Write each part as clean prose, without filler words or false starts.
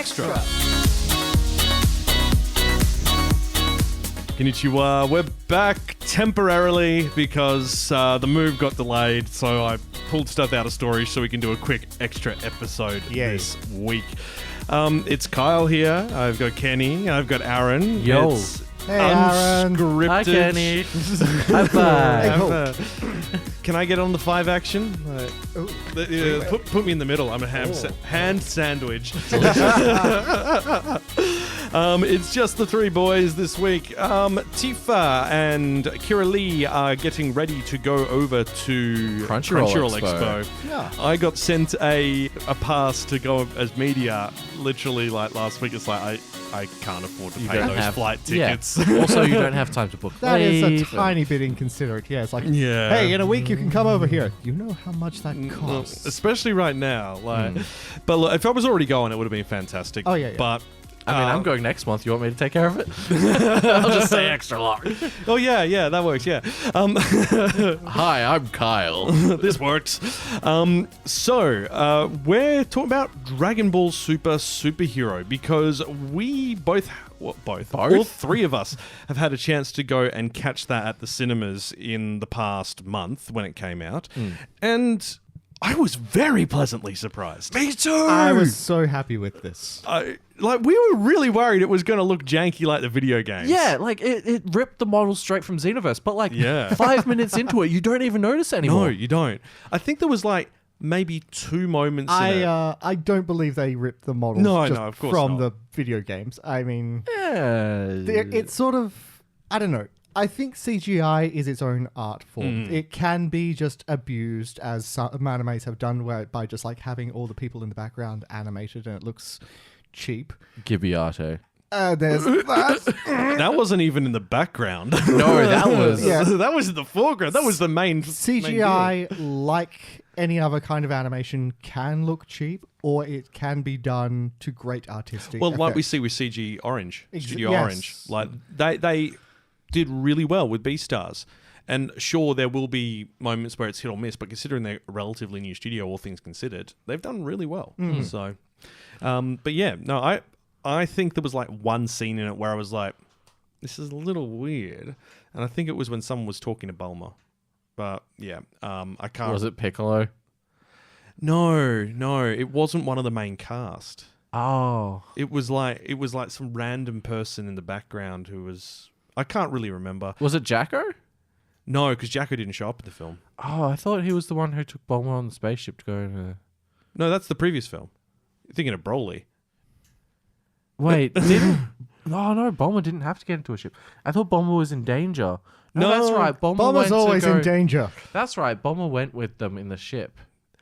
Extra. Konnichiwa, we're back temporarily because the move got delayed, so I pulled stuff out of storage so we can do a quick extra episode this week. It's Kyle here, I've got Kenny, I've got Aaron. Yo. It's Hey, Aaron. unscripted. Hi, Kenny. High five. Can I get on the 5 action? Put me in the middle. I'm a hand sandwich. It's just the 3 boys this week. Tifa and Kira Lee are getting ready to go over to Crunchyroll Expo. Yeah. I got sent a pass to go as media literally like last week. It's like I can't afford to pay those flight tickets. Yeah. Also, you don't have time to book. That is a tiny bit inconsiderate. Yeah, it's like, hey, in a week you can come over here. You know how much that costs. Especially right now. But look, if I was already going, it would have been fantastic. Oh, yeah. But I mean, I'm going next month. You want me to take care of it? I'll just say extra long. Oh, yeah, that works, yeah. Hi, I'm Kyle. This works. So, we're talking about Dragon Ball Super Super Hero because we both, all 3 of us have had a chance to go and catch that at the cinemas in the past month when it came out. And I was very pleasantly surprised. Me too. I was so happy with this. We were really worried it was going to look janky like the video games. Yeah, like it ripped the model straight from Xenoverse, but like 5 minutes into it, you don't even notice anymore. No, you don't. I think there was like maybe 2 moments in it. I don't believe they ripped the models of course from not. the video games. I mean, Yeah. it's sort of, I don't know. I think CGI is its own art form. It can be just abused, as some animes have done, by just like having all the people in the background animated and it looks cheap. Gibbiato. There's that. That wasn't even in the background. No, that was... Yeah. That was in the foreground. That was the main CGI, like any other kind of animation, can look cheap, or it can be done to great artistic Well, like we effect. see with CG Orange, Studio yes. Orange. Like they did really well with Beastars. And sure, there will be moments where it's hit or miss, but considering they're a relatively new studio, all things considered, they've done really well. So, but yeah, no, I think there was like one scene in it where I was like, this is a little weird. And I think it was when someone was talking to Bulma. But yeah, I can't... Was it Piccolo? No, it wasn't one of the main cast. Oh. It was like some random person in the background who was... I can't really remember. Was it Jacko? No, because Jacko didn't show up in the film. Oh, I thought he was the one who took Bulma on the spaceship to go to... No, that's the previous film. You're thinking of Broly. Wait, didn't... Oh, no, Bulma didn't have to get into a ship. I thought Bulma was in danger. No, that's right. Bulma's went always to go... in danger. That's right. Bulma went with them in the ship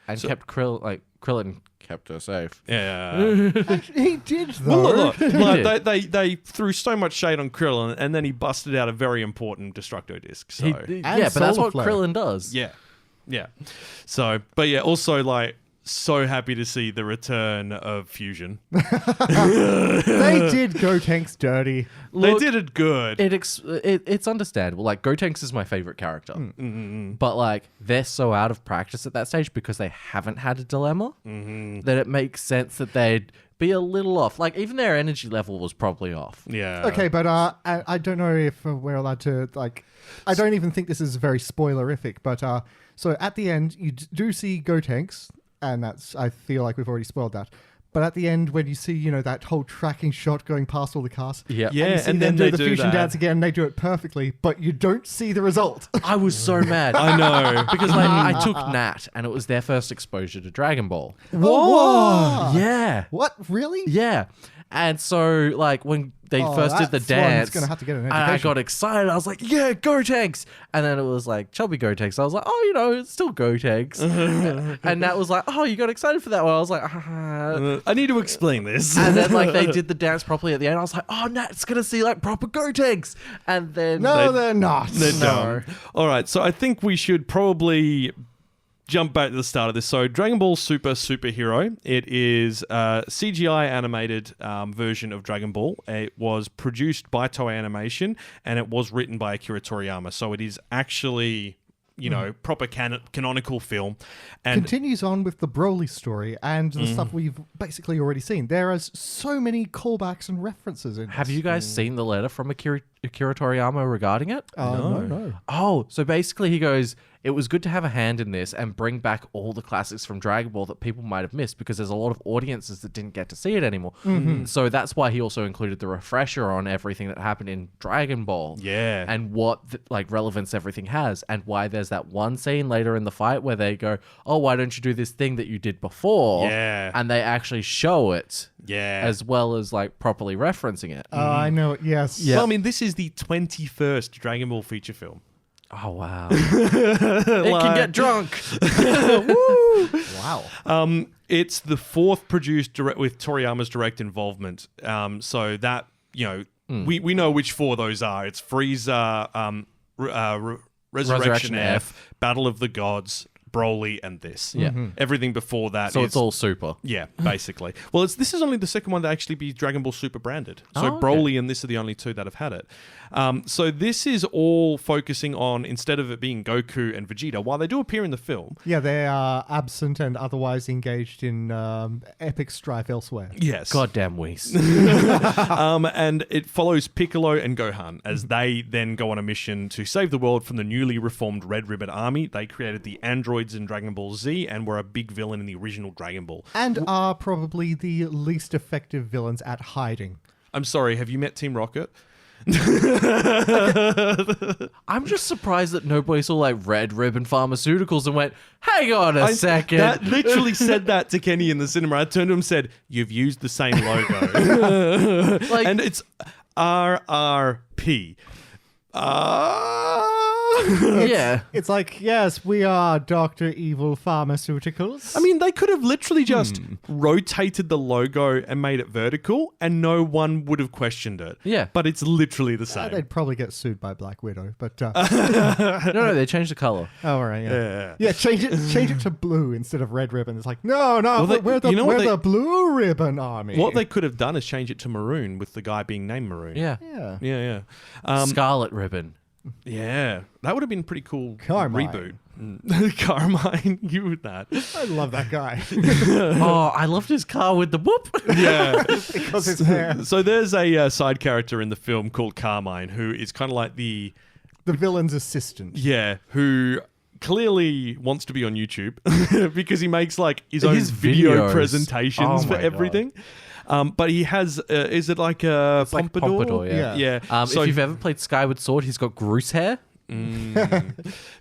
and kept Krillin kept her safe. Yeah. Actually, he did, though. Well, look, did. they threw so much shade on Krillin, and then he busted out a very important Destructo disc. So Yeah, but that's what Solar Flare. Krillin does. yeah. So, but yeah, also like so happy to see the return of Fusion. They did Gotenks dirty. Look, they did it good. It's understandable. Like, Gotenks is my favorite character. But, like, they're so out of practice at that stage because they haven't had a dilemma that it makes sense that they'd be a little off. Like, even their energy level was probably off. Yeah. Okay, but I don't know if we're allowed to, like... I don't even think this is very spoilerific, but so at the end, you do see Gotenks, and that's... I feel like we've already spoiled that. But at the end, when you see, that whole tracking shot going past all the cars, Yeah. and you see and them then do they the do fusion that. dance again, and they do it perfectly, but you don't see the result. I was so mad. I know. Because, like, I took Nat, and it was their first exposure to Dragon Ball. Whoa! Yeah. What? Really? Yeah. And so, like, when they first did the that's dance, one's gonna have to get an I education. got excited. I was like, yeah, Gotenks. And then it was like, chubby Gotenks. I was like, oh, it's still Gotenks. And Nat was like, oh, you got excited for that one. I was like, I need to explain this. And then, like, they did the dance properly at the end. I was like, oh, Nat's going to see, like, proper Gotenks. And then... No, they're not. They're dumb. All right, so I think we should probably jump back to the start of this. So Dragon Ball Super Super Hero, it is a CGI animated version of Dragon Ball. It was produced by Toei Animation, and it was written by Akira Toriyama. So it is actually proper canonical film. And Continues on with the Broly story and the stuff we've basically already seen. There are so many callbacks and references in Have this. you guys seen the letter from Akira Toriyama regarding it? No. Oh, so basically he goes, it was good to have a hand in this and bring back all the classics from Dragon Ball that people might have missed because there's a lot of audiences that didn't get to see it anymore. So that's why he also included the refresher on everything that happened in Dragon Ball. Yeah. And what relevance everything has, and why there's that one scene later in the fight where they go, oh, why don't you do this thing that you did before? Yeah. And they actually show it. Yeah. As well as probably referencing it. I know it, yes. Yeah. Well, I mean, this is the 21st Dragon Ball feature film. Oh, wow. It can get drunk. Wow. It's the fourth produced with Toriyama's direct involvement. So that, we know which four those are. It's Frieza, Resurrection F, Battle of the Gods, Broly, and this. Yeah. Everything before that So is... it's all super. Yeah, basically. Well, this is only the second one to actually be Dragon Ball Super branded. So Oh, okay. Broly and this are the only two that have had it. So this is all focusing on, instead of it being Goku and Vegeta, while they do appear in the film... Yeah, they are absent and otherwise engaged in epic strife elsewhere. Yes. Goddamn Whis. And it follows Piccolo and Gohan as they then go on a mission to save the world from the newly reformed Red Ribbon Army. They created the androids in Dragon Ball Z and were a big villain in the original Dragon Ball. And are probably the least effective villains at hiding. I'm sorry, have you met Team Rocket? I'm just surprised that nobody saw Red Ribbon Pharmaceuticals and went, hang on a second. That literally said that to Kenny in the cinema. I turned to him and said, you've used the same logo. And it's RRP. Yeah. It's like, yes, we are Dr. Evil Pharmaceuticals. I mean, they could have literally just rotated the logo and made it vertical and no one would have questioned it. Yeah. But it's literally the same. they'd probably get sued by Black Widow, but No, they changed the color. oh, all right, Yeah. yeah, change it to blue instead of red ribbon. It's like, no, we're the blue ribbon army. What they could have done is change it to maroon with the guy being named Maroon. Yeah. Yeah. Yeah. Scarlet Ribbon. Yeah. That would have been a pretty cool Carmine. reboot. Carmine, you with that. I love that guy Oh, I loved his car with the whoop. Yeah. because his hair. So there's a side character in the film called Carmine who is kind of like the villain's assistant. Yeah, who clearly wants to be on YouTube because he makes his own His video videos. presentations Oh for my everything. But he has, is it like a Like pompadour? Pompadour, yeah. Yeah. If you've ever played Skyward Sword, he's got Groose hair. This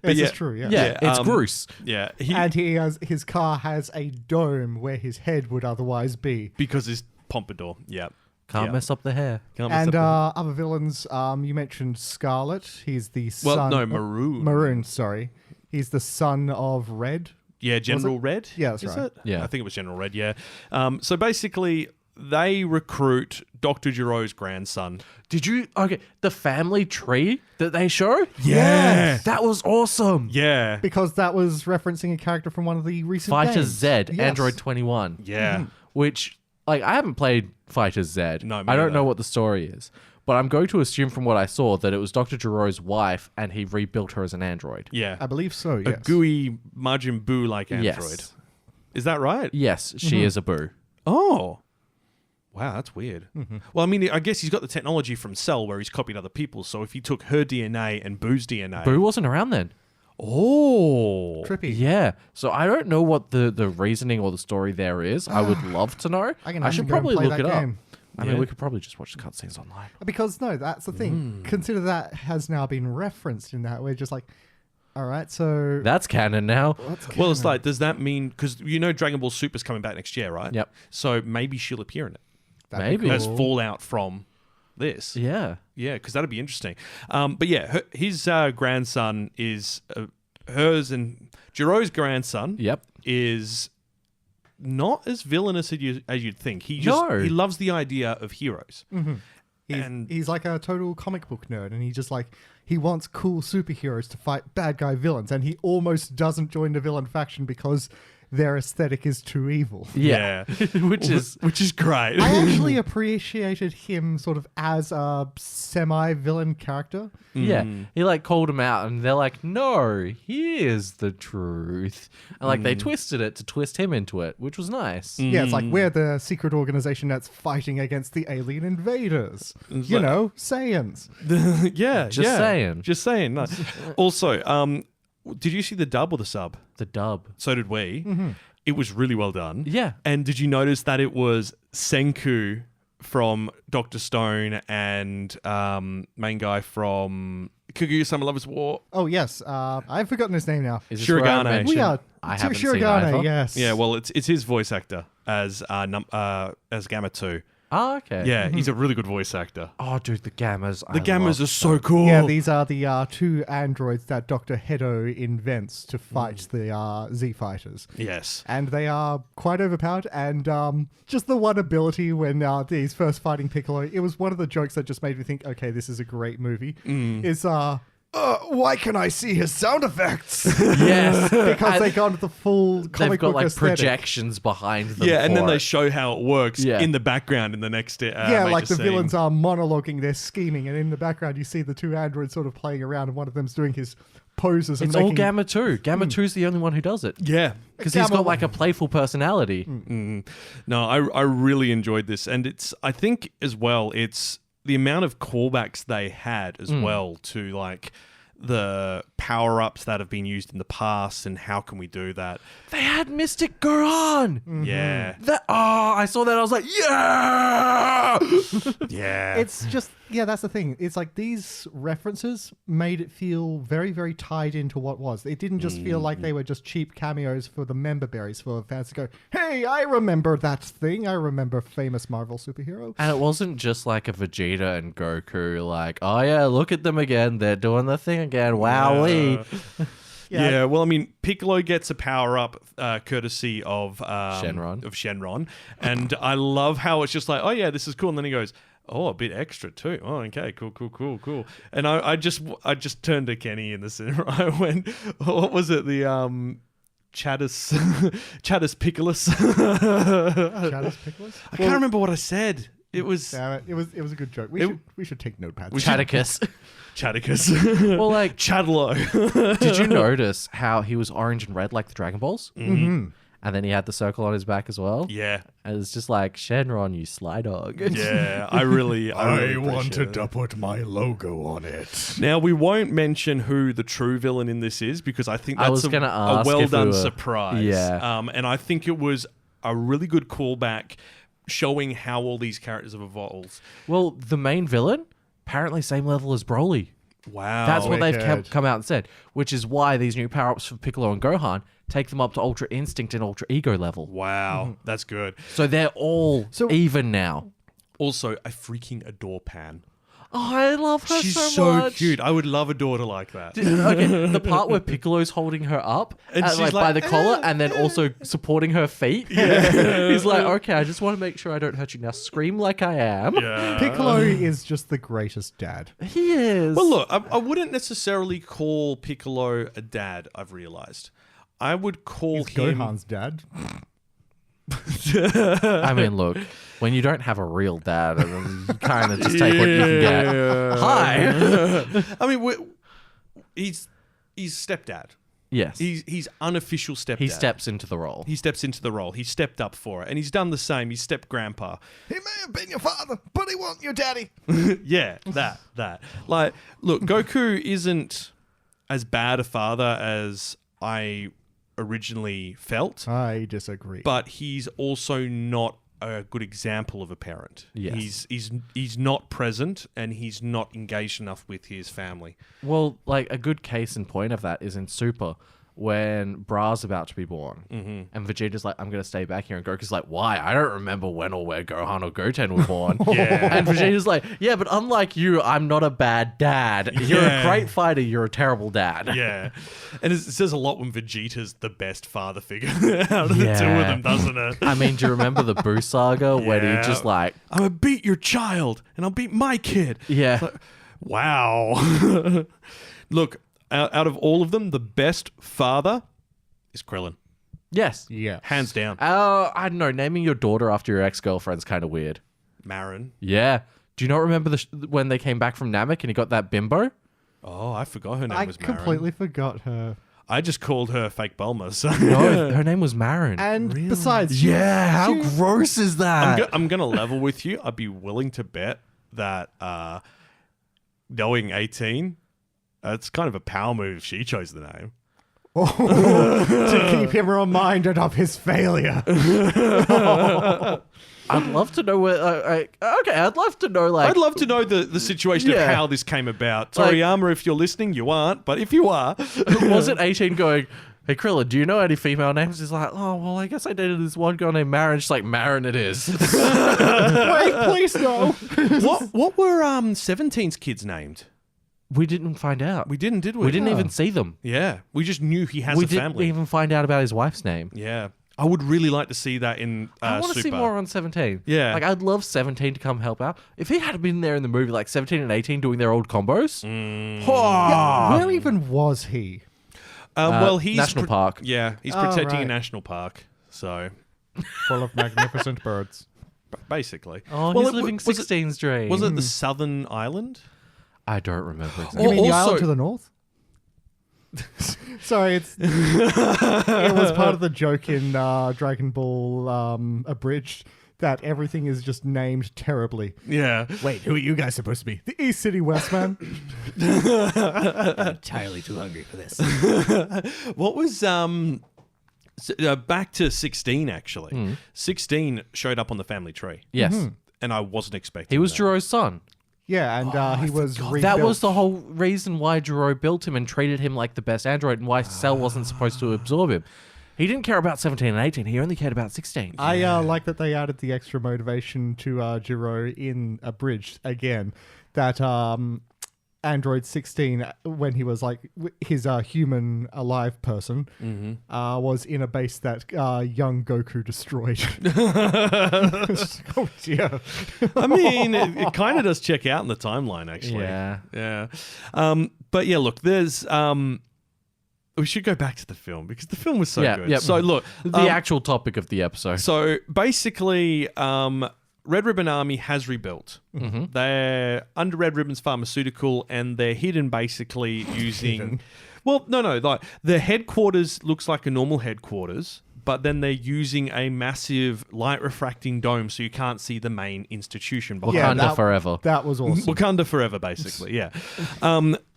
yeah. is true, yeah. Yeah, it's Groose. Yeah, And his car has a dome where his head would otherwise be. because his pompadour. Yeah. Can't Yeah. mess up the hair. Can't mess And up other villains, you mentioned Scarlet. He's the Well, son... no, Maroon. Maroon, sorry. He's the son of Red. Yeah, General Red. Yeah, that's is right. it? Yeah. I think it was General Red. Yeah. So basically, they recruit Dr. Jiro's grandson. Did you... Okay, the family tree that they show? Yeah. That was awesome. Yeah. Because that was referencing a character from one of the recent Fighter games. Z, Yes. Android 21. Yeah. Which, I haven't played Fighter Z. No, me I don't neither. know what the story is. But I'm going to assume from what I saw that it was Dr. Jiro's wife and he rebuilt her as an android. Yeah. I believe so, A yes. gooey Majin Buu-like android. Yes. Is that right? Yes, she is a boo. Oh. Wow, that's weird. Well, I mean, I guess he's got the technology from Cell where he's copied other people's. So if he took her DNA and Boo's DNA... Boo wasn't around then. Oh. Trippy. Yeah. So I don't know what the reasoning or the story there is. I would love to know. I should go and probably play look that it up. game. I mean, we could probably just watch the cutscenes online. Because, no, that's the thing. Consider that has now been referenced in that. We're just like, all right, so... That's canon now. Well, it's like, does that mean... Because Dragon Ball Super's coming back next year, right? Yep. So maybe she'll appear in it. That'd be maybe. As cool. fallout from this. Yeah. Yeah, because that'd be interesting. But yeah, his grandson is... hers and... Jiro's grandson Yep. is... not as villainous as you'd think. He loves the idea of heroes. He's like a total comic book nerd, and he wants cool superheroes to fight bad guy villains, and he almost doesn't join the villain faction because their aesthetic is too evil. Yeah. which is great. I actually appreciated him sort of as a semi-villain character. Yeah, he like called him out, and they're like, "No, here's the truth," and like they twisted it to twist him into it, which was nice. Yeah, it's like we're the secret organization that's fighting against the alien invaders. You know, Saiyans. Just saying. No. Also, did you see the dub or the sub? The dub. So did we. It was really well done. Yeah. And did you notice that it was Senku from Dr. Stone and main guy from Kaguya-sama Lovers War? Oh, yes. I've forgotten his name now. Is this where I Shirogane. mentioned We are I haven't seen Shirogane, either? yes. Yeah, well, it's his voice actor as Gamma 2. Oh, okay. Yeah, he's a really good voice actor. Oh, dude, the Gammas. The Gammas are so cool. Yeah, these are the two androids that Dr. Hedo invents to fight the Z fighters. Yes. And they are quite overpowered. And just the one ability when he's first fighting Piccolo, it was one of the jokes that just made me think, okay, this is a great movie. Is why can I see his sound effects? Yes. Because they gone to the full They've comic got book like aesthetic. projections behind them. Yeah, and then for they it. show how it works Yeah. in the background in the next Yeah, major like the scene. villains are monologuing, they're scheming, and in the background you see the two androids sort of playing around, and one of them's doing his poses. It's and all making... Gamma 2. Gamma 2's the only one who does it. Yeah. Because he's got like a playful personality. No, I really enjoyed this. And I think as well, it's the amount of callbacks they had as well to like the power-ups that have been used in the past and how can we do that. They had Mystic Gohan. Yeah. I saw that. I was like, yeah. Yeah. It's just, yeah, that's the thing. It's like these references made it feel very, very tied into what was. It didn't just feel like they were just cheap cameos for the member berries for fans to go, hey, I remember that thing. I remember famous Marvel superhero. And it wasn't just like a Vegeta and Goku, like, oh yeah, look at them again. They're doing the thing again. Wowee. Yeah, well, I mean, Piccolo gets a power-up courtesy of Shenron. And I love how it's just like, oh yeah, this is cool. And then he goes, oh, a bit extra too. Oh, okay, cool. And I just turned to Kenny in the cinema. I went, what was it? The Chattis Piccolus. Chattis Pickles? I can't remember what I said. It was Damn it was a good joke. We should take notepads. Chaticus. Chatticus. Well, like, Chadlo. did you notice how he was orange and red like the Dragon Balls? Mm-hmm. And then he had the circle on his back as well. Yeah. And it's just like, Shenron, you sly dog. Yeah, I really wanted to put my logo on it. Now, we won't mention who the true villain in this is because I think I that's was gonna a ask well-done if we were- surprise. Yeah. And I think it was a really good callback showing how all these characters have evolved. Well, the main villain, apparently same level as Broly. Wow. That's what they've wicked. come out and said, which is why these new power-ups for Piccolo and Gohan take them up to Ultra Instinct and Ultra Ego level. Wow. That's good. So they're all even now. Also, I freaking adore Pan. Oh, I love her She's so so much. cute. I would love a daughter like that. Okay, the part where Piccolo's holding her up And she's like, by like, the collar and then also supporting her feet. He's like, okay, I just want to make sure I don't hurt you. Now scream like I am. Yeah. Piccolo is just the greatest dad. He is. Well, look, I wouldn't necessarily call Piccolo a dad, I've realized. I would call He's him... Gohan's dad. I mean, look, when you don't have a real dad, you kind of just take what you can get. Hi. I mean, he's stepdad. Yes. He's unofficial stepdad. He steps into the role. He steps into the role. He stepped up for it, and he's done the same. He's step grandpa. He may have been your father, but he wasn't your daddy. Yeah, that. Like, look, Goku isn't as bad a father as I originally felt, I disagree. but he's also not a good example of a parent. Yes. He's not present, and he's not engaged enough with his family. Well, like a good case in point of that is in Super when Bra's about to be born. And Vegeta's like, I'm going to stay back here. And Goku's like, why? I don't remember when or where Gohan or Goten were born. Yeah. And Vegeta's like, yeah, but unlike you, I'm not a bad dad. You're a great fighter. You're a terrible dad. Yeah. And it says a lot when Vegeta's the best father figure out of the two of them, doesn't it? I mean, do you remember the Boo saga when Yeah. he just like, I'm going to beat your child, and I'll beat my kid. yeah. Like, wow. Look, out of all of them, the best father is Krillin. Yes. Yeah. Hands down. I don't know. Naming your daughter after your ex-girlfriend's kind of weird. Marin. Yeah. Do you not remember when they came back from Namek and he got that bimbo? Oh, I forgot her name I was Marin. completely forgot her. I just called her fake Bulma. So No, her name was Marin. And besides, Yeah, how she- gross is that? I'm going to level with you. I'd be willing to bet that knowing 18, it's kind of a power move if she chose the name. to keep him reminded of his failure. I'd love to know where. I'd love to know I'd love to know the situation of Yeah. how this came about. Like- Toriyama, if you're listening, you aren't, but if you are, was it 18 going, hey Krillin, do you know any female names? He's like, oh well, I guess I dated this one girl named Marin. She's like, Marin it is. Wait, please no. what were 17's kids named? We didn't find out. We didn't, did we? We didn't even see them. Yeah, we just knew he has We a didn't family. even find out about his wife's name. Yeah, I would really like to see that in I want to see Super. more on 17. Yeah. Like, I'd love 17 to come help out. If he had been there in the movie, like 17 and 18 doing their old combos. Where even was he? Well, he's National Park. Yeah, he's protecting a right. national park. So Full of magnificent birds. basically, Oh, Well, he's it- living was it- 16's dream. Was it the Southern Island? I don't remember exactly. You mean the also- island to the north? Sorry, it was part of the joke in Dragon Ball Abridged that everything is just named terribly. Yeah. Wait, who are you guys supposed to be? The East City West Man? Entirely too hungry for this. What was back to 16 actually? 16 showed up on the family tree, Yes. and I wasn't expecting. He was that. Jiro's son. Yeah, and he was rebuilt. That was the whole reason why Jiro built him and treated him like the best android and why Cell wasn't supposed to absorb him. He didn't care about 17 and 18. He only cared about 16. I like that they added the extra motivation to Jiro in Abridged again. That Android 16, when he was like his human alive person, was in a base that young Goku destroyed. Oh dear. I mean, it kind of does check out in the timeline actually. Yeah. Yeah. But yeah, look, there's we should go back to the film because the film was so Yeah, good. yeah. So look, The actual topic of the episode. so basically, Red Ribbon Army has rebuilt. They're under Red Ribbon's pharmaceutical, and they're hidden basically using. Well, no, like the headquarters looks like a normal headquarters, but then they're using a massive light refracting dome, so you can't see the main institution behind. Yeah, Wakanda forever. That was awesome. Wakanda forever, basically. Yeah.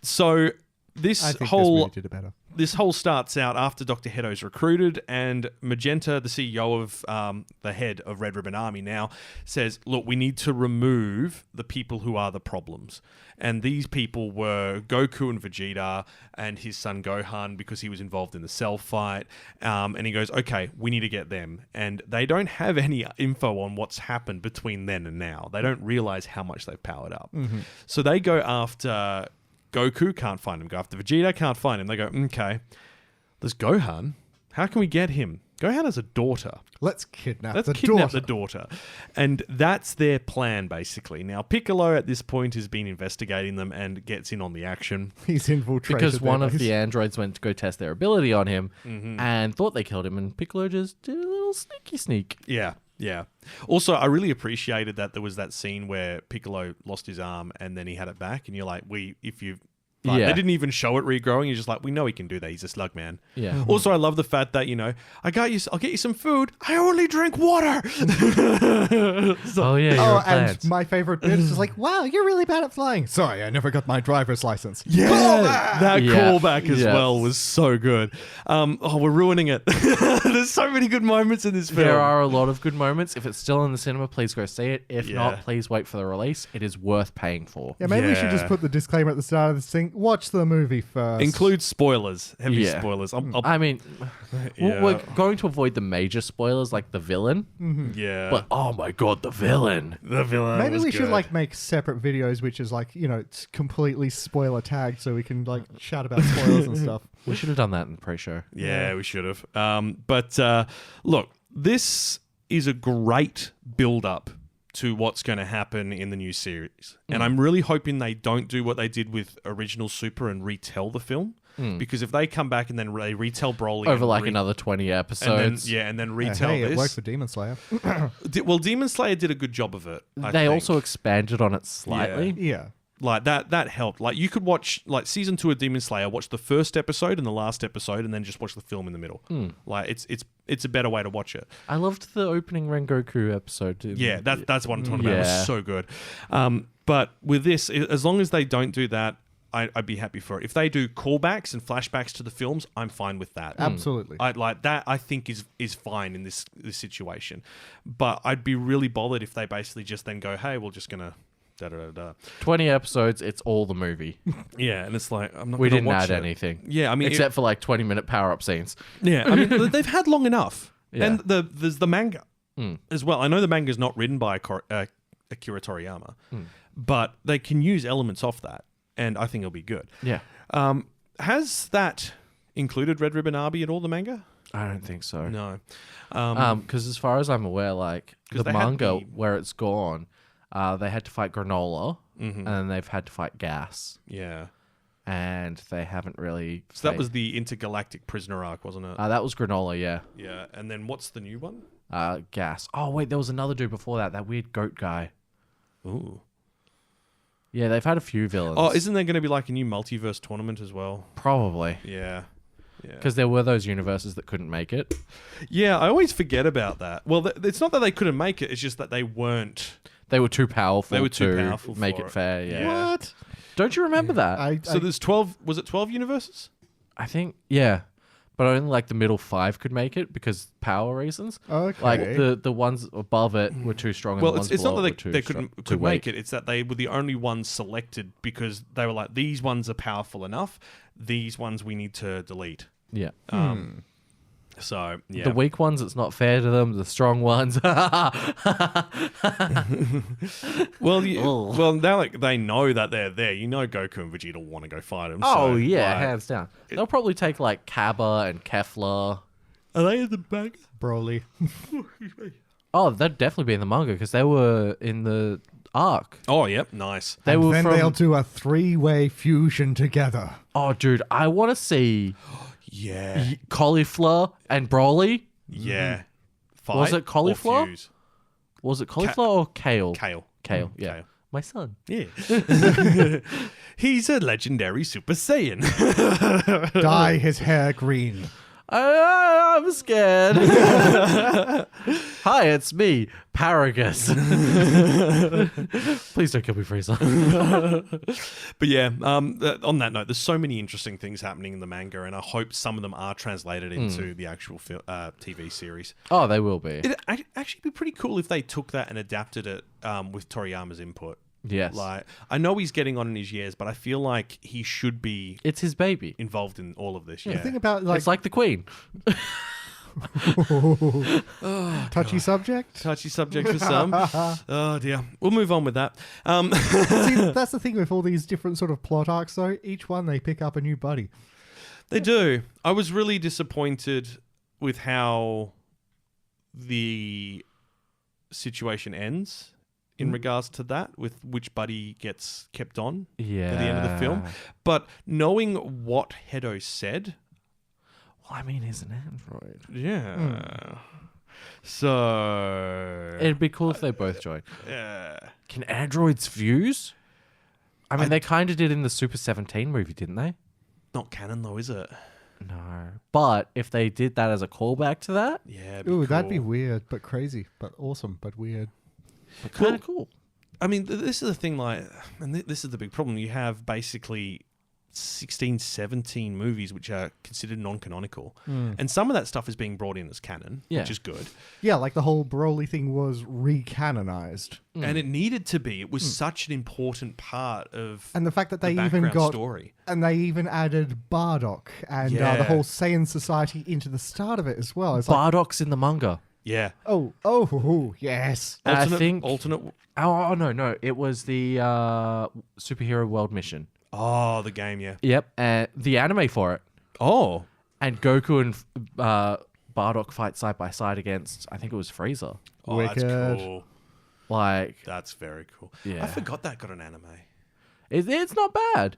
So this I think whole this movie did it better. this whole starts out after Dr. Heto's recruited, and Magenta, the CEO of the head of Red Ribbon Army now, says, look, we need to remove the people who are the problems. And these people were Goku and Vegeta and his son Gohan because he was involved in the Cell fight. And he goes, okay, we need to get them. And they don't have any info on what's happened between then and now. They don't realize how much they've powered up. So they go after Goku, can't find him. Go after Vegeta, can't find him. They go, okay, there's Gohan. How can we get him? Gohan has a daughter. Let's kidnap Let's the kidnap daughter. the daughter. And that's their plan, basically. Now, Piccolo at this point has been investigating them and gets in on the action. He's infiltrated Because their one of base. the androids went to go test their ability on him and thought they killed him, and Piccolo just did a little sneak. Yeah, yeah. Also, I really appreciated that there was that scene where Piccolo lost his arm and then he had it back, and you're like, Yeah. they didn't even show it regrowing. You're just like, we know he can do that. He's a slug man. Yeah. Also, I love the fact that, I'll get you some food. I only drink water. Oh, yeah, you're Oh, a plant. and my favorite bit is just like, wow, you're really bad at flying. Sorry, I never got my driver's license. Yeah, that Yeah. callback as Yeah. well was so good. We're ruining it. There's so many good moments in this film. There are a lot of good moments. If it's still in the cinema, please go see it. If Yeah. not, please wait for the release. It is worth paying for. Yeah, maybe we should Yeah. just put the disclaimer at the start of this thing. Watch the movie first. Include spoilers, heavy Yeah. spoilers. I mean, Yeah. we're going to avoid the major spoilers like the villain. Yeah, But oh my god, the villain! the villain. Maybe was we should good. make separate videos, which is it's completely spoiler tagged, so we can chat about spoilers and stuff. We should have done that in the pre-show. Yeah, we should have. But look, this is a great build-up to what's going to happen in the new series. And I'm really hoping they don't do what they did with original Super and retell the film. Because if they come back and then they retell Broly Over like another 20 episodes. and then retell Hey, this. it worked for Demon Slayer. Well, Demon Slayer did a good job of it. I They think. also expanded on it slightly. Yeah. Like that helped. Like you could watch like season 2 of Demon Slayer, watch the first episode and the last episode, and then just watch the film in the middle. Like it's a better way to watch it. I loved the opening Rengoku episode too. Yeah, that's what I'm talking about. It Yeah. was so good. But with this, as long as they don't do that, I'd be happy for it. If they do callbacks and flashbacks to the films, I'm fine with that. Absolutely. I like that. I think is fine in this situation. But I'd be really bothered if they basically just then go, "Hey, we're just gonna." Da, da, da, da. 20 episodes, it's all the movie. Yeah, and it's like I'm not. We gonna didn't watch add it. anything. Yeah, I mean, Except for like 20-minute power-up scenes. yeah, I mean, they've had long enough, Yeah. and there's the manga as well. I know the manga is not written by Akira Toriyama, but they can use elements off that, and I think it'll be good. Yeah. Has that included Red Ribbon Army at all? The manga? I don't think so. No. Because as far as I'm aware, like 'Cause the they had manga the- where it's gone, they had to fight Granola, and then they've had to fight Gas, Yeah. and they haven't really. So that was the intergalactic prisoner arc, wasn't it? that was Granola, yeah. Yeah. And then what's the new one? Gas. Oh wait, there was another dude before that. That weird goat guy. Ooh. Yeah, they've had a few villains. Oh, isn't there going to be like a new multiverse tournament as well? Probably Yeah. Yeah. because there were those universes that couldn't make it. Yeah, I always forget about that. Well, it's not that they couldn't make it; it's just that they weren't. They were too powerful. They were too to powerful make for it it. fair. Yeah. Yeah. What? Don't you remember that? So there's 12. Was it 12 universes? I think yeah, but only like the middle 5 could make it because power reasons. Okay. Like the ones above it were too strong. And Well, the ones it's not below that were too they strong- couldn't too could make weak. it. It's that they were the only ones selected because they were like, these ones are powerful enough. These ones we need to delete. Yeah. So yeah. The weak ones, it's not fair to them. The strong ones, well, now like they know that they're there. You know, Goku and Vegeta want to go fight them. oh so, yeah, like, hands down. They'll probably take like Kaba and Kefla. are they in the bag? Broly. Oh, they'd definitely be in the manga because they were in the arc. Oh, yep, nice. They And were then from. they'll do a 3-way fusion together. Oh, dude, I want to see Yeah, Cauliflower and Broly. yeah. Fight Was it or cauliflower? fuse? Was it cauliflower or kale? Kale. Kale, yeah. Kale. My son. Yeah. He's a legendary Super Saiyan. Dye his hair green. I'm scared. Hi, it's me, Paragus. Please don't kill me, Frieza. But yeah, on that note, there's so many interesting things happening in the manga, and I hope some of them are translated into the actual TV series. Oh, they will be. It'd actually be pretty cool if they took that and adapted it with Toriyama's input. Yes. Like, I know he's getting on in his years, but I feel like he should be It's his baby. involved in all of this. The Yeah. thing about like, It's like the Queen. touchy subject. Touchy subject for some. Oh dear. We'll move on with that. See, that's the thing with all these different sort of plot arcs, though. Each one they pick up a new buddy. They do. I was really disappointed with how the situation ends in regards to that, with which buddy gets kept on Yeah. at the end of the film. But knowing what Hedo said, Well, I mean, he's an android. yeah. So It'd be cool if they both joined. yeah. Can androids fuse? I mean, they kind of did in the Super 17 movie, didn't they? Not canon though, is it? No. But if they did that as a callback to that, Yeah. it'd be Ooh, that'd be cool. weird, but crazy, but awesome, but weird. kind of cool. I mean, this is the thing, like, and this is the big problem. You have basically 16, 17 movies which are considered non-canonical. And some of that stuff is being brought in as canon, Yeah. which is good. Yeah, like the whole Broly thing was recanonized. And it needed to be. It was such an important part of And the fact that they the even background got story. and they even added Bardock and Yeah. the whole Saiyan society into the start of it as well. It's like, Bardock's in the manga. Yeah. yes. And I Alternate, think- alternate. Oh, no. It was the Superhero World Mission. Oh, the game, yeah. Yep. And the anime for it. Oh, And Goku and Bardock fight side by side against, I think it was Frieza. oh, that's Wicked. cool. Like, That's very cool. Yeah. I forgot that got an anime. it's not bad.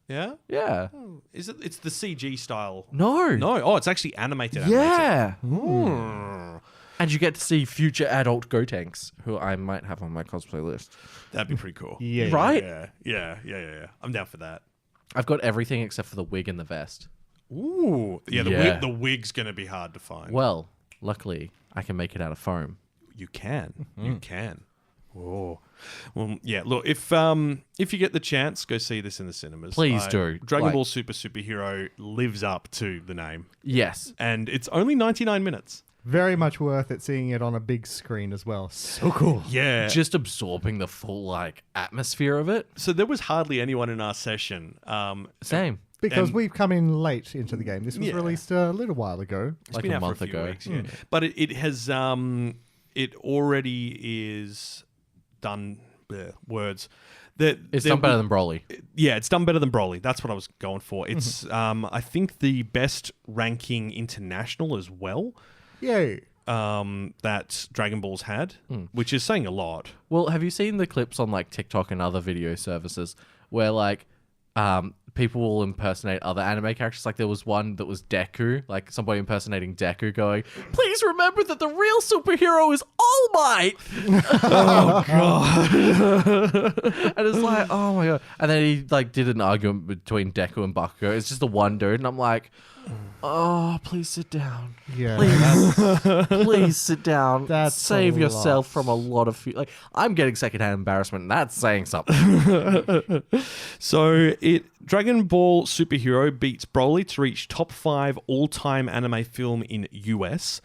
Yeah? Yeah. Is it? It's the CG style. No. No. Oh, it's actually animated. Yeah. Hmm. And you get to see future adult Gotenks, who I might have on my cosplay list. That'd be pretty cool. Yeah. Right? Yeah. I'm down for that. I've got everything except for the wig and the vest. Ooh. Yeah, Yeah. the wig's going to be hard to find. Well, luckily, I can make it out of foam. You can. You can. Oh. Well, yeah, look, if you get the chance, go see this in the cinemas. Please do. Dragon Like- Ball Super Super Hero lives up to the name. Yes. And it's only 99 minutes. Very much worth it seeing it on a big screen as well. So cool. Yeah. Just absorbing the full, like, atmosphere of it. So there was hardly anyone in our session. Same. Because And- we've come in late into the game. This was Yeah. released a little while ago. It's Like been a out month for a few ago. weeks, yeah. But it has it already is done words that It's there done better will- than Broly. Yeah, it's done better than Broly. That's what I was going for. It's I think the best ranking international as well Yay. that Dragon Ball's had, which is saying a lot. Well, have you seen the clips on, like, TikTok and other video services where, like, people will impersonate other anime characters? Like, there was one that was Deku, like somebody impersonating Deku going, "Please remember that the real superhero is All Might." Oh god. And it's like, oh my god. And then he, like, did an argument between Deku and Bakugo. It's just the one dude, and I'm like, oh, please sit down. Yeah. Please sit down. That's Save a yourself lot. from a lot of like, I'm getting secondhand embarrassment, and that's saying something. So Dragon Ball Super Hero beats Broly to reach top 5 all-time anime film in US.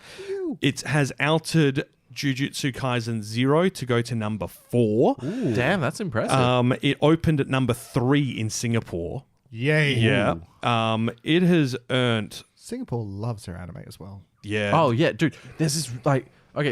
It has outed Jujutsu Kaisen 0 to go to number 4. Damn, that's impressive. It opened at number 3 in Singapore. Yay. Yeah. It has earned. Singapore loves their anime as well. Yeah. Oh yeah, dude. There's this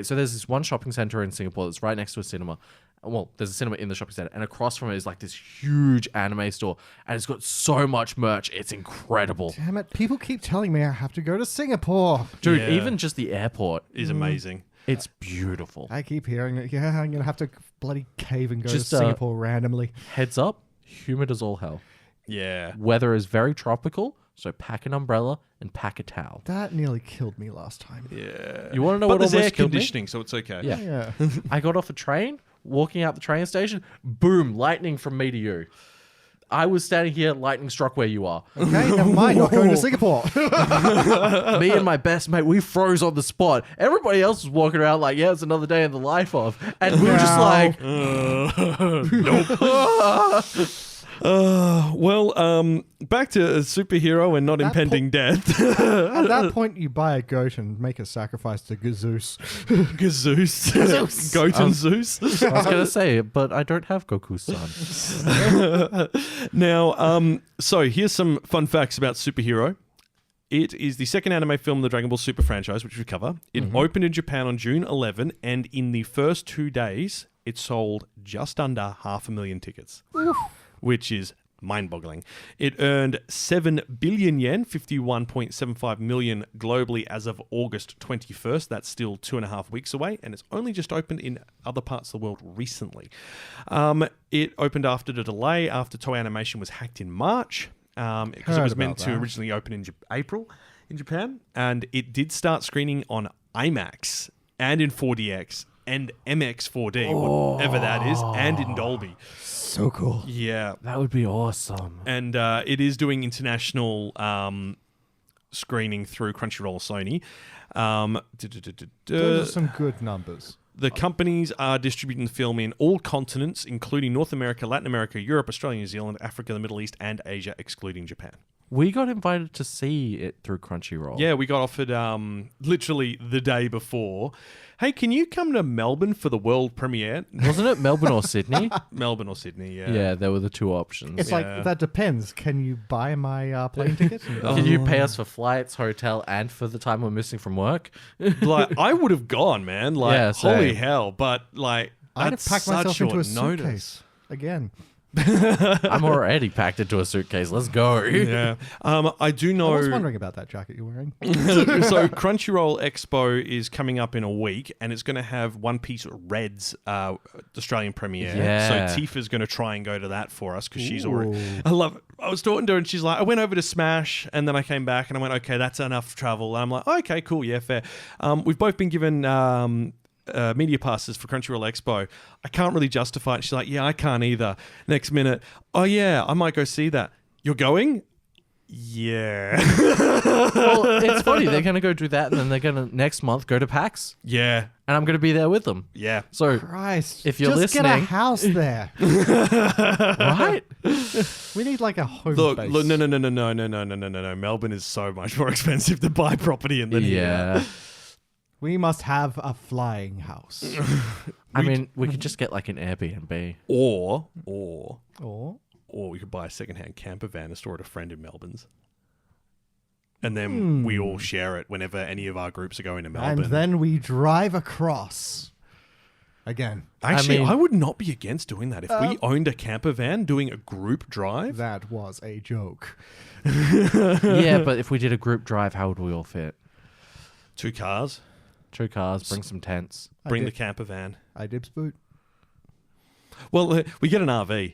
so there's this one shopping center in Singapore that's right next to a cinema. Well, there's a cinema in the shopping center, and across from it is like this huge anime store, and it's got so much merch. It's incredible, Damn it. People keep telling me I have to go to Singapore. dude. Yeah. Even just the airport, Is amazing. it's beautiful. I keep hearing it. Yeah, I'm going to have to bloody cave and go Just, to Singapore randomly. Heads up, humid as all hell. Yeah. Weather is very tropical, so pack an umbrella and pack a towel. That nearly killed me last time. Yeah. You want to know But what there's almost air killed me? conditioning, so it's okay. Yeah. Yeah. I got off a train, walking out the train station, boom, lightning from me to you. I was standing here, lightning struck where you are. Okay, never mind. Not going to Singapore. Me and my best mate, we froze on the spot. Everybody else was walking around like, yeah, it's another day in the life of. And we were just like, Back to a superhero and not impending death. At that point, you buy a goat and make a sacrifice to Zeus. Zeus. Goat and Zeus. I was going to say it, but I don't have Goku's son. Now, so here's some fun facts about Superhero. It is the second anime film in the Dragon Ball Super franchise, which we cover. It opened in Japan on June 11, and in the first 2 days, it sold just under 500,000 tickets, which is mind-boggling. It earned 7 billion yen, 51.75 million globally as of August 21st. That's still 2.5 weeks away, and it's only just opened in other parts of the world recently. It opened after the delay, after Toei Animation was hacked in March, because it Heard was meant about to that. originally open in April in Japan, and it did start screening on IMAX and in 4DX and MX4D, whatever that is, and in Dolby. So cool. Yeah. That would be awesome. And it is doing international screening through Crunchyroll or Sony. Those are some good numbers. The companies are distributing the film in all continents, including North America, Latin America, Europe, Australia, New Zealand, Africa, the Middle East, and Asia, excluding Japan. We got invited to see it through Crunchyroll. Yeah, we got offered literally the day before. Hey, can you come to Melbourne for the world premiere? Wasn't it Melbourne or Sydney? Melbourne or Sydney, yeah. Yeah, there were the two options. It's Yeah. like, that depends. Can you buy my plane ticket? Can you pay us for flights, hotel, and for the time we're missing from work? Like, I would have gone, man. Like, Yeah, same. holy hell. But, like, I'd have that's packed such myself into a short notice. suitcase. Again. I'm already packed into a suitcase. Let's go. Yeah. I do know. I was wondering about that jacket you're wearing. So Crunchyroll Expo is coming up in a week, and it's going to have One Piece Red's Australian premiere. Yeah. So Tifa's going to try and go to that for us because she's already. Ooh. I love it. I was talking to her, and she's like, I went over to Smash, and then I came back, and I went, okay, that's enough travel. And I'm like, oh, okay, cool, yeah, fair. We've both been given media passes for Crunchyroll Expo. I can't really justify it. She's like, yeah, I can't either. Next minute, oh yeah, I might go see that. You're going? Yeah. Well, it's funny. They're going to go do that, and then they're going to next month go to PAX, Yeah. and I'm going to be there with them. Yeah. So, Christ. If you're just get a listening- house there. right? We need like a home Look, base. no. Melbourne is so much more expensive to buy property in than here. Yeah. We must have a flying house. I mean, we could just get like an Airbnb. Or Or we could buy a secondhand camper van and store it at a friend in Melbourne's. And then we all share it whenever any of our groups are going to Melbourne. and then we drive across. Again, Actually, I mean- I would not be against doing that. If we owned a camper van, doing a group drive. that was a joke. Yeah, but if we did a group drive, how would we all fit? 2 cars, 2 cars, bring some tents. bring the did- camper van. I dibs boot. Well, we get an RV.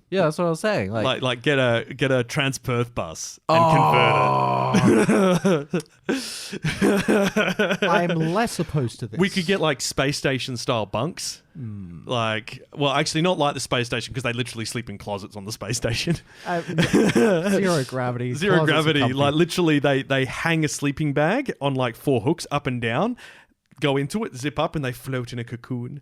Yeah, that's what I was saying. Like get a Transperth bus and convert it. I'm less opposed to this. We could get like space station style bunks. Like, well, actually not like the space station because they literally sleep in closets on the space station. Zero gravity. Zero closets are gravity. comfy. Like literally they hang a sleeping bag on like 4 hooks up and down, go into it, zip up, and they float in a cocoon.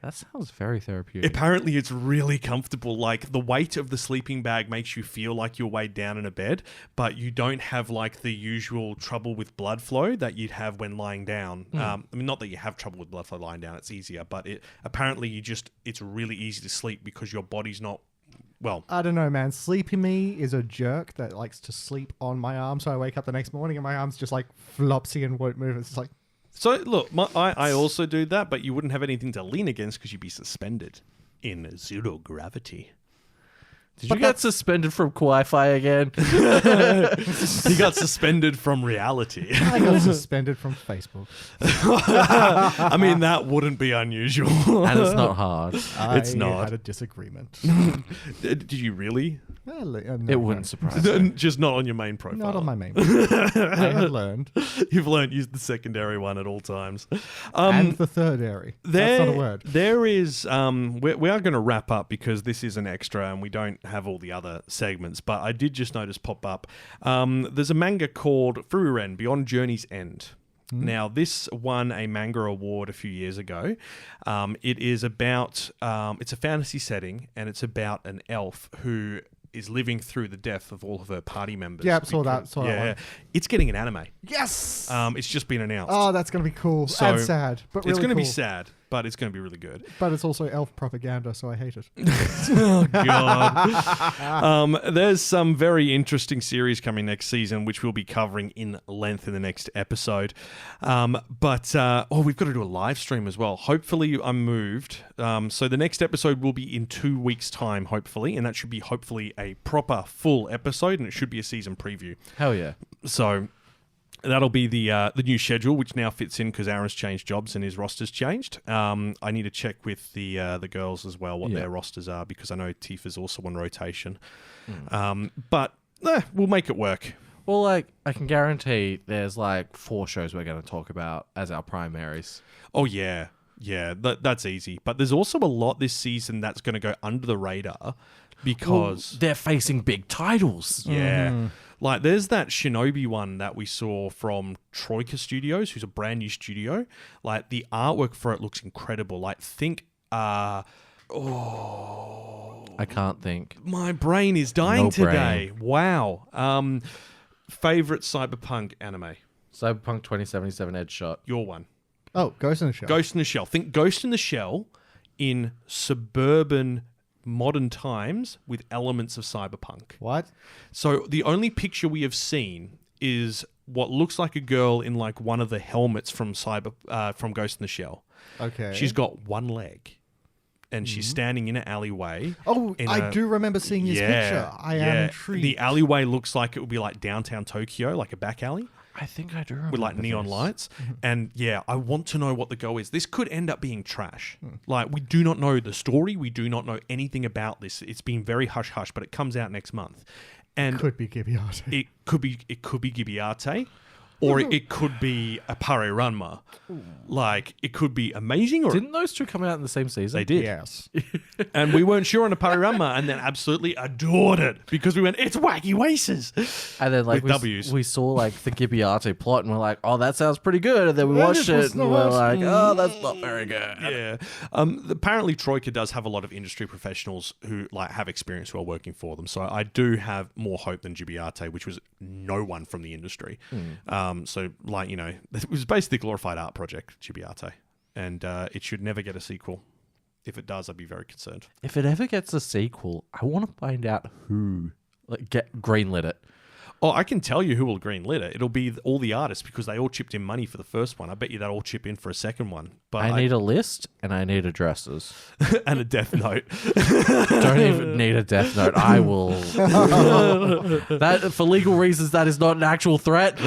that sounds very therapeutic. Apparently it's really comfortable. Like the weight of the sleeping bag makes you feel like you're weighed down in a bed, but you don't have like the usual trouble with blood flow that you'd have when lying down. I mean, not that you have trouble with blood flow lying down, it's easier, but it's really easy to sleep because your body's not, well, I don't know, man. Sleepy me is a jerk that likes to sleep on my arm, so I wake up the next morning and my arm's just like flopsy and won't move. It's just like, so look, I also do that, but you wouldn't have anything to lean against because you'd be suspended in zero gravity. Did you get suspended from Kawaii-Fi again? He got suspended from reality. I got suspended from Facebook. I mean, that wouldn't be unusual. And it's not hard. It's not. I had a disagreement. Did you really? Well, no, It wouldn't surprise me. Just not on your main profile. Not on my main. I have learned. You've learned use the secondary one at all times. And the third area. That's not a word. There is. We are going to wrap up because this is an extra and we don't have all the other segments. But I did just notice pop up. There's a manga called Fururen Beyond Journey's End. Now, this won a manga award a few years ago. It is about. It's a fantasy setting, and it's about an elf who is living through the death of all of her party members. Yep, saw that one. It's getting an anime. Yes! It's just been announced. Oh, that's going to be cool. So, and sad. But really it's going to be cool. sad, but it's going to be really good. But it's also elf propaganda, so I hate it. Oh, God. There's some very interesting series coming next season, which we'll be covering in length in the next episode. We've got to do a live stream as well. Hopefully, I'm moved. So the next episode will be in 2 weeks' time, hopefully, and that should be hopefully a proper full episode, and it should be a season preview. Hell yeah. So that'll be the new schedule, which now fits in because Aaron's changed jobs and his roster's changed. I need to check with the girls as well what their rosters are because I know Tifa's also on rotation. But we'll make it work. Well, like, I can guarantee there's like 4 shows we're going to talk about as our primaries. Oh, yeah. Yeah, that's easy. But there's also a lot this season that's going to go under the radar because... they're facing big titles. Yeah. Like, there's that Shinobi one that we saw from Troika Studios, who's a brand new studio. Like, the artwork for it looks incredible. Like, think... I can't think. My brain is dying No today. Wow. Favorite cyberpunk anime? Cyberpunk 2077 Edge Shot. Your one. Oh, Ghost in the Shell. Ghost in the Shell. Think Ghost in the Shell in suburban modern times with elements of cyberpunk. What? So the only picture we have seen is what looks like a girl in like one of the helmets from Ghost in the Shell. Okay. She's got one leg. and she's standing in an alleyway. Oh, in I do remember seeing this picture. I am intrigued. The alleyway looks like it would be like downtown Tokyo, like a back alley. I think I do remember With like neon lights. And yeah, I want to know what the go is. This could end up being trash. Like, we do not know the story. We do not know anything about this. It's been very hush-hush, but it comes out next month. And could be Gibiate. it could be Gibiate. Or it could be a Pare Ranma. Like, it could be amazing. Or Didn't those two come out in the same season? they did. Yes. And we weren't sure on a Pare Ranma, and then absolutely adored it because we went, it's Wacky Waces. And then like With W's. we saw like the Gibiate plot and we're like, oh, that sounds pretty good. And then we Yeah, watched this was it and we're nice. like, oh, that's not very good. Yeah. Apparently, Troika does have a lot of industry professionals who like have experience who are working for them. So I do have more hope than Gibiate, which was no one from the industry. So like, you know, it was basically a glorified art project, Gibiate, and it should never get a sequel. If it does, I'd be very concerned. If it ever gets a sequel, I want to find out who greenlit it. Oh, I can tell you who will greenlit it. It'll be all the artists because they all chipped in money for the first one. I bet you they'll all chip in for a second one. But I need a list and I need addresses. and a death note. Don't even need a death note. I will. That for legal reasons, that is not an actual threat.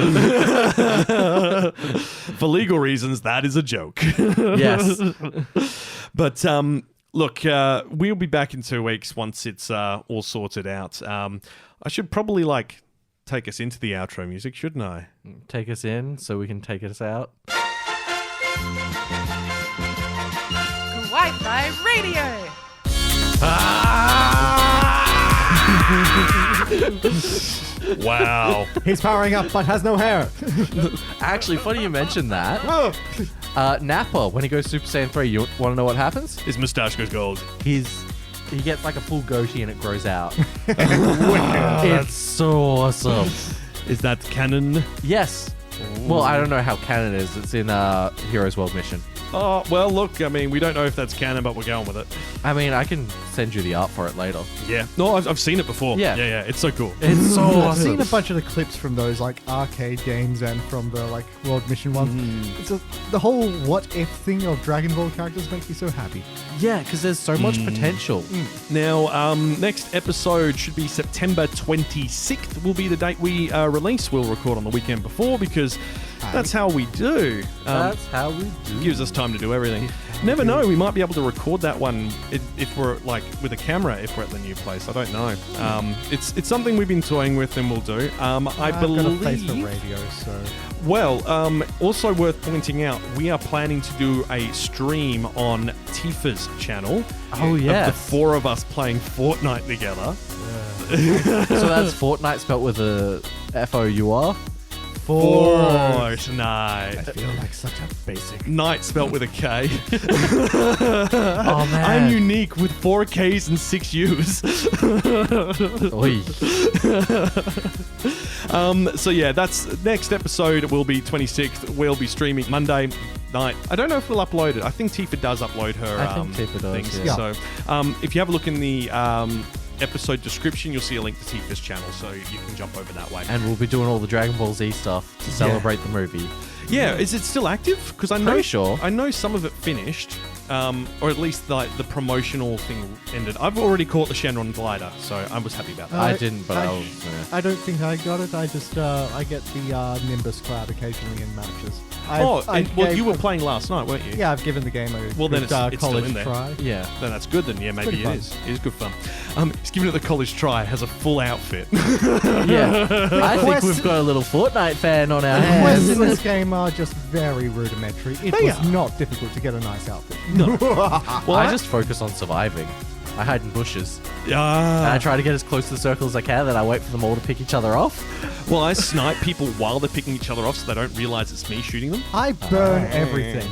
For legal reasons, that is a joke. Yes. But look, we'll be back in 2 weeks once it's all sorted out. I should probably take us into the outro music, shouldn't I? Take us in so we can take us out. Kawaii-Fi Radio. Wow. He's powering up but has no hair. Actually, funny you mentioned that. Oh. Nappa, when he goes Super Saiyan 3, you want to know what happens? His mustache goes gold. He gets like a full goatee and it grows out. It's so awesome. Is that canon? Yes. Well, I don't know how canon it is. It's in Heroes World Mission. Oh, well, look, I mean, we don't know if that's canon, but we're going with it. I mean, I can send you the art for it later. Yeah. No, I've seen it before. Yeah. Yeah, it's so cool. It's so I've seen awesome. a bunch of the clips from those arcade games and from the World Mission ones. The whole what if thing of Dragon Ball characters makes me so happy. Yeah, because there's so much potential. Now, next episode should be September 26th will be the date we release. We'll record on the weekend before because that's how we do. That's how we do. Gives us time to do everything. Never know, we might be able to record that one if we're with a camera if we're at the new place. I don't know. It's something we've been toying with and we'll do. I've got to face the radio, so... Well, also worth pointing out, we are planning to do a stream on Tifa's channel. Oh, Of yes. the four of us playing Fortnite together. So that's Fortnite spelt with a F-O-U-R? Fortnite. I feel like such a basic... Night spelt with a K. Oh, man. I'm unique with 4 Ks and 6 U's. Oy. So yeah, that's next episode will be 26th. We'll be streaming Monday night. I don't know if we'll upload it. I think Tifa does upload her I think Tifa does, things. yeah. So if you have a look in the episode description, you'll see a link to Tifa's channel, so you can jump over that way. And we'll be doing all the Dragon Ball Z stuff to celebrate the movie. Yeah, is it still active? Because I know Pretty sure. I know some of it finished, or at least the promotional thing ended. I've already caught the Shenron glider, so I was happy about that. I didn't, but I was... I don't think I got it. I just I get the Nimbus cloud occasionally in matches. You were playing last night, weren't you? Yeah, I've given the game a Well, then good, it's still college in there. try. Yeah. Then that's good. Then yeah, maybe pretty it fun. is. It is good fun. He's giving it the college try. Has a full outfit. Yeah. I think we've got a little Fortnite fan on our The quests in hands. this game are just very rudimentary. It They was are. not difficult to get a nice outfit. Well, I just focus on surviving. I hide in bushes. And I try to get as close to the circle as I can, then I wait for them all to pick each other off. Well, I snipe people while they're picking each other off, so they don't realize it's me shooting them. I burn everything.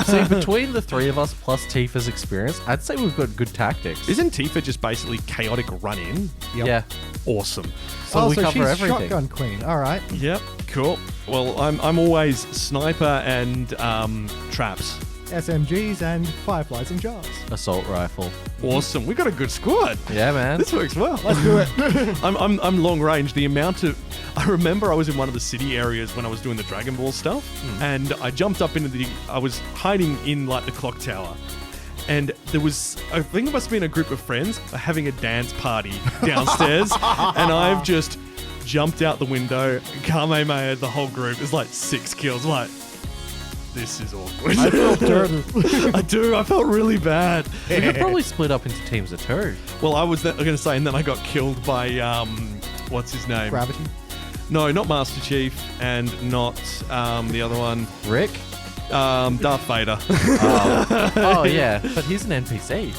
See, between the three of us plus Tifa's experience, I'd say we've got good tactics. Isn't Tifa just basically chaotic run in? Yep. Yeah. Awesome. So we so cover she's everything. shotgun queen. All right. Yep. Cool. Well, I'm always sniper and traps. SMGs and fireflies and jars. Assault rifle. Awesome. We got a good squad. Yeah, man. This works well. Let's do it. I'm long range. The amount of I remember I was in one of the city areas when I was doing the Dragon Ball stuff, and I jumped up into I was hiding in the clock tower, and there was, I think it must have been a group of friends having a dance party downstairs, and I've just jumped out the window, Kamehameha the whole group. It's like 6 kills. I'm like, this is awkward. I felt dirty. I do. I felt really bad. We could probably split up into teams of 2. Well, I was going to say, and then I got killed by, what's his name? Gravity. No, not Master Chief, and not the other one. Rick? Darth Vader. Oh, yeah. But he's an NPC.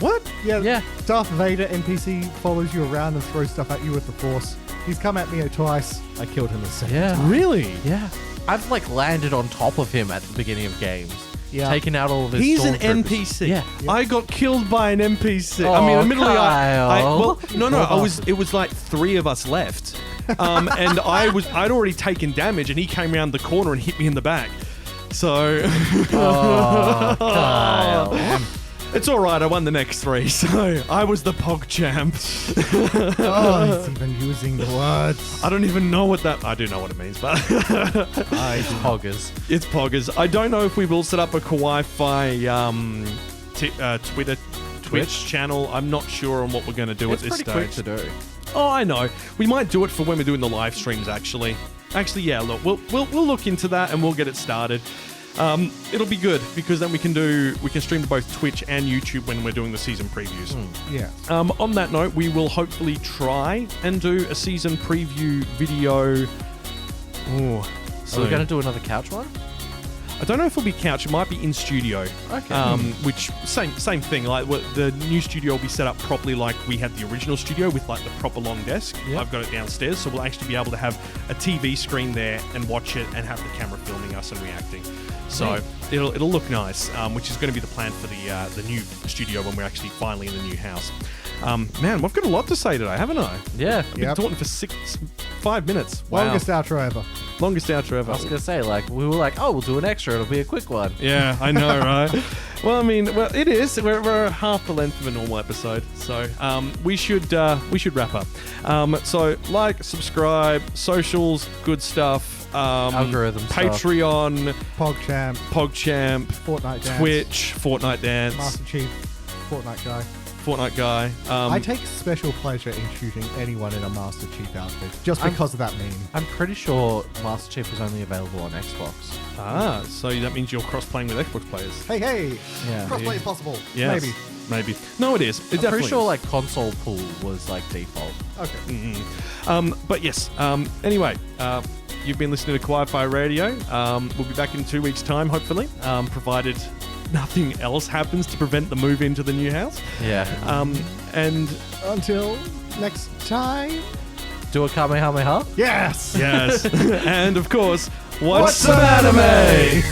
What? Yeah. Darth Vader NPC follows you around and throws stuff at you with the Force. He's come at me twice. I killed him a second. Yeah. Really? Yeah. I've like landed on top of him at the beginning of games. Yeah. Taken out all of his He's an stormtroopers. NPC. Yeah. I got killed by an NPC. Oh, I mean, admittedly, Kyle. well, no. It was like 3 of us left, and I'd already taken damage, and he came around the corner and hit me in the back. So, Oh, Kyle. it's all right. I won the next 3, so I was the Pog champ. Oh, he's even using the words. I don't even know what that. I do know what it means, but Poggers. it's Poggers. I don't know if we will set up a Kawaii-Fi Twitch channel. I'm not sure on what we're going to do It's at this pretty stage. quick to do. Oh, I know. We might do it for when we're doing the live streams. Actually, yeah. Look, we'll look into that and we'll get it started. It'll be good because then we can stream to both Twitch and YouTube when we're doing the season previews. Yeah. On that note, we will hopefully try and do a season preview video. Oh, Are we going to do another couch one? I don't know if it'll be couch. It might be in studio. Okay. Which same thing. Like the new studio will be set up properly, like we had the original studio with like the proper long desk. Yep. I've got it downstairs, so we'll actually be able to have a TV screen there and watch it, and have the camera filming us and reacting. So it'll look nice, which is going to be the plan for the new studio when we're actually finally in the new house. Man, we've got a lot to say today, haven't I? Yeah. I've been talking for 5 minutes. Wow. Longest outro ever. Longest outro ever. I was going to say, like, we were like, oh, we'll do an extra. It'll be a quick one. Yeah, I know, right? Well, I mean, it is. We're half the length of a normal episode, so we should wrap up. So like, subscribe, socials, good stuff. Algorithm stuff. Patreon, PogChamp, PogChamp, Fortnite Dance, Twitch, Fortnite Dance, Master Chief, Fortnite Guy. I I take special pleasure in shooting anyone in a Master Chief outfit, just because of that meme. I'm pretty sure Master Chief was only available on Xbox. so that means you're cross-playing with Xbox players. Hey, Yeah. crossplay is possible. Yes, maybe. No, it is. It I'm definitely pretty sure is. like console pool was like default. Okay. But yes, anyway, you've been listening to Kawaii-Fi Radio. We'll be back in 2 weeks' time, hopefully, provided nothing else happens to prevent the move into the new house. Yeah. And Until next time. Do a Kamehameha. Yes. yes, and of course, What's some anime?